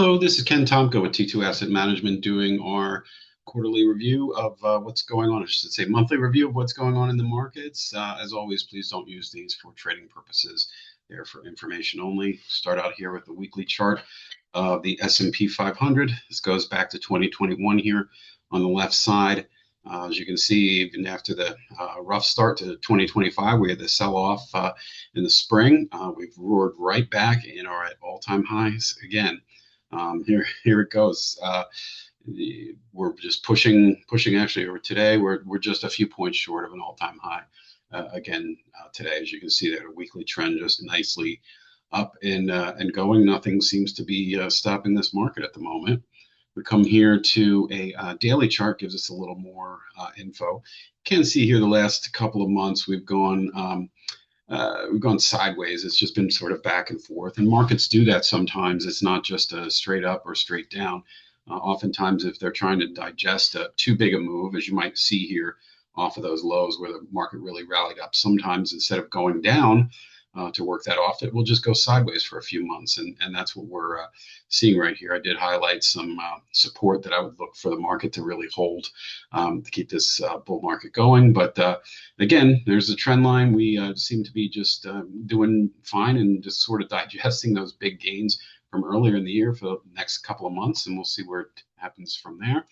Hello, this is Ken Tomko with T2 Asset Management doing our quarterly review of what's going on. I should say monthly review of what's going on in the markets. As always, please don't use these for trading purposes. They're for information only. Start out here with the weekly chart of the S&P 500. This goes back to 2021 here on the left side. As you can see, even after the rough start to 2025, we had the sell-off in the spring. We've roared right back and are at all-time highs again. Here it goes. We're just pushing. Actually, over today, we're just a few points short of an all-time high. Again, today, as you can see, there a weekly trend just nicely up and going. Nothing seems to be stopping this market at the moment. We come here to a daily chart, gives us a little more info. You can see here the last couple of months we've gone sideways. It's just been sort of back and forth, and markets do that sometimes. It's not just a straight up or straight down. Oftentimes, if they're trying to digest too big a move, as you might see here off of those lows where the market really rallied up, sometimes instead of going down to work that off, it will just go sideways for a few months, and that's what we're seeing right here. I did highlight some support that I would look for the market to really hold to keep this bull market going. But again, there's a trend line. We seem to be just doing fine and just sort of digesting those big gains from earlier in the year for the next couple of months, and we'll see where it happens from there.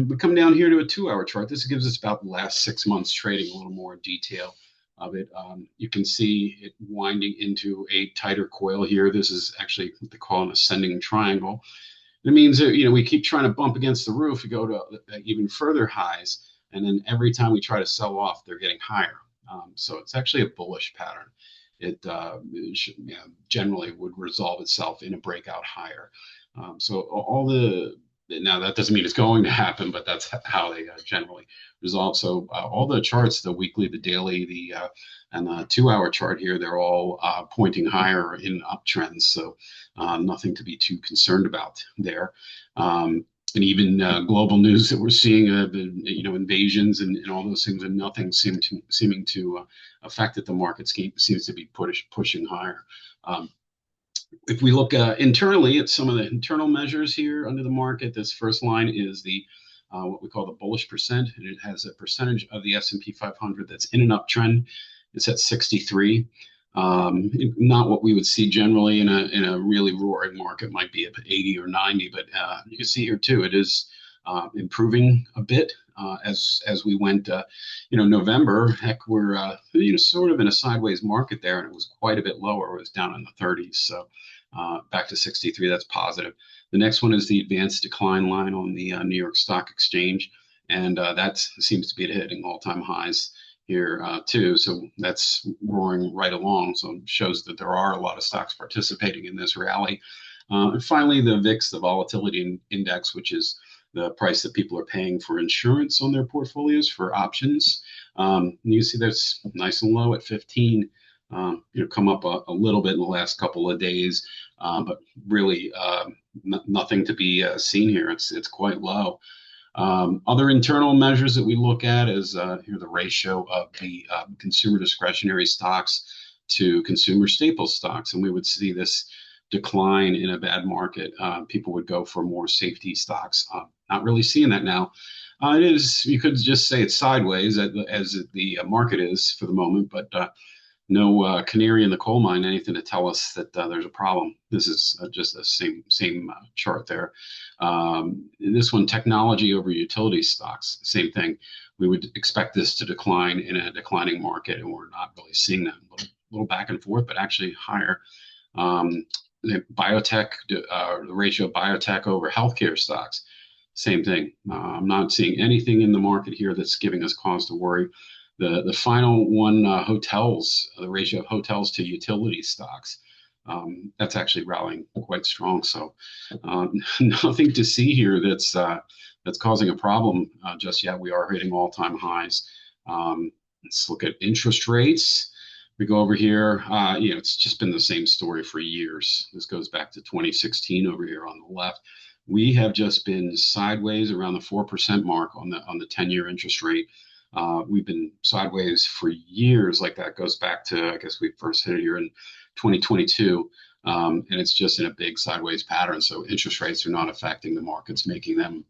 We come down here to a 2-hour chart. This gives us about the last 6 months trading, a little more detail of it. You can see it winding into a tighter coil here. This is actually what they call an ascending triangle. It means that, we keep trying to bump against the roof. We go to even further highs, and then every time we try to sell off, they're getting higher. So it's actually a bullish pattern. It generally would resolve itself in a breakout higher. Now that doesn't mean it's going to happen, but that's how they generally resolve. So all the charts, the weekly, the daily, and the 2-hour chart here, they're all pointing higher in uptrends. So nothing to be too concerned about there. And even global news that we're seeing, invasions and all those things, and nothing seeming to affect it. The market seems to be pushing higher. If we look internally at some of the internal measures here under the market, this first line is the what we call the bullish percent, and it has a percentage of the S&P 500 that's in an uptrend. It's at 63. Not what we would see generally in a really roaring market. Might be at 80 or 90, but you can see here too, it is improving a bit as we went. November, heck, we're sort of in a sideways market there, and it was quite a bit lower. It was down in the 30s, so back to 63. That's positive. The next one is the advanced decline line on the New York Stock Exchange, and that seems to be hitting all-time highs here too. So that's roaring right along. So it shows that there are a lot of stocks participating in this rally. And finally, the VIX, the volatility index, which is the price that people are paying for insurance on their portfolios for options. You see that's nice and low at 15. Come up a little bit in the last couple of days, but really nothing to be seen here. It's quite low. Other internal measures that we look at is here the ratio of the consumer discretionary stocks to consumer staple stocks, and we would see this decline in a bad market. People would go for more safety stocks. Not really seeing that now. It is, you could just say it's sideways as the market is for the moment, but no canary in the coal mine, anything to tell us that there's a problem. This is just the same chart there. This one, technology over utility stocks, same thing. We would expect this to decline in a declining market, and we're not really seeing that. A little back and forth, but actually higher. The biotech, the ratio of biotech over healthcare stocks, same thing. I'm not seeing anything in the market here that's giving us cause to worry. The final one, hotels, the ratio of hotels to utility stocks, that's actually rallying quite strong. So nothing to see here that's causing a problem just yet. We are hitting all-time highs. Let's look at interest rates. We go over here. It's just been the same story for years. This goes back to 2016 over here on the left. We have just been sideways around the 4% mark on the 10-year interest rate. We've been sideways for years. Like that goes back to, I guess we first hit it here in 2022. and it's just in a big sideways pattern. So interest rates are not affecting the markets, making them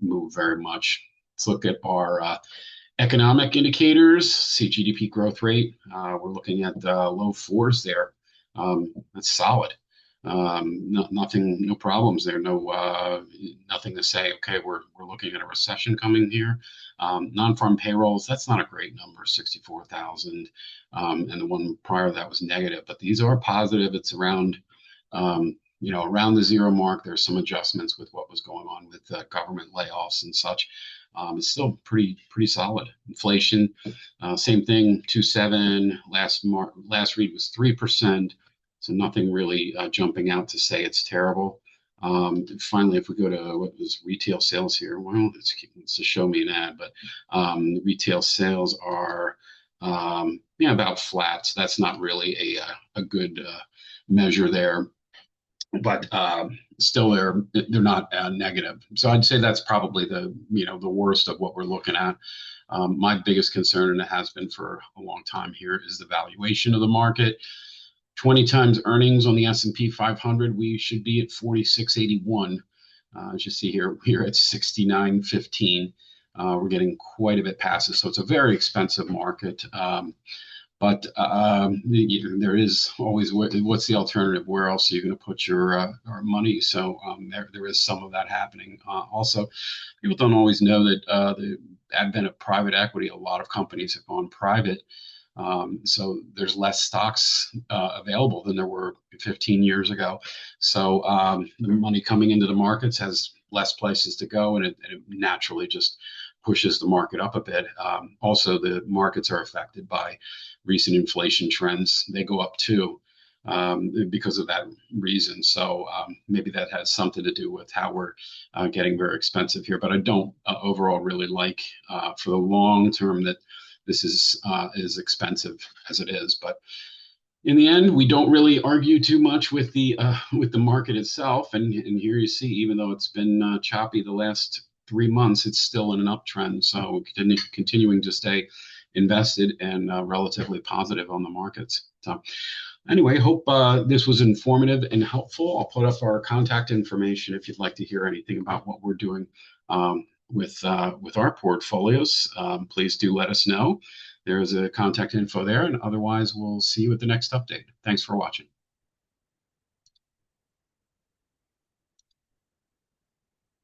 move very much. Let's look at our economic indicators. See GDP growth rate. We're looking at low fours there. That's solid. Nothing, no problems there. Nothing to say. Okay, we're looking at a recession coming here. Non-farm payrolls. That's not a great number, 64,000, and the one prior to that was negative. But these are positive. It's around. Around the zero mark. There's some adjustments with what was going on with government layoffs and such. It's still pretty solid. Inflation, same thing, 2.7. Last read was 3%. So nothing really jumping out to say it's terrible. Finally, if we go to what was retail sales here, well, it's to show me an ad, but retail sales are about flat. So that's not really a good measure there, but still they're not negative. So I'd say that's probably the worst of what we're looking at. My biggest concern, and it has been for a long time here, is the valuation of the market. 20 times earnings on the S&P 500, we should be at 46.81. As you see here, we're at 69.15. We're getting quite a bit past it, so it's a very expensive market. But there is always, what's the alternative? Where else are you going to put your money? So there is some of that happening. Also, people don't always know that the advent of private equity, a lot of companies have gone private. So there's less stocks available than there were 15 years ago. So the money coming into the markets has less places to go, and it naturally just pushes the market up a bit. Also, the markets are affected by recent inflation trends. They go up too because of that reason. So maybe that has something to do with how we're getting very expensive here. But I don't overall really like for the long term that this is as expensive as it is. But in the end, we don't really argue too much with the market itself. And here you see, even though it's been choppy the last 3 months, it's still in an uptrend. So continuing to stay invested and relatively positive on the markets. So anyway, hope this was informative and helpful. I'll put up our contact information if you'd like to hear anything about what we're doing with our portfolios. Please do let us know. There is a contact info there, and otherwise we'll see you at the next update. Thanks for watching.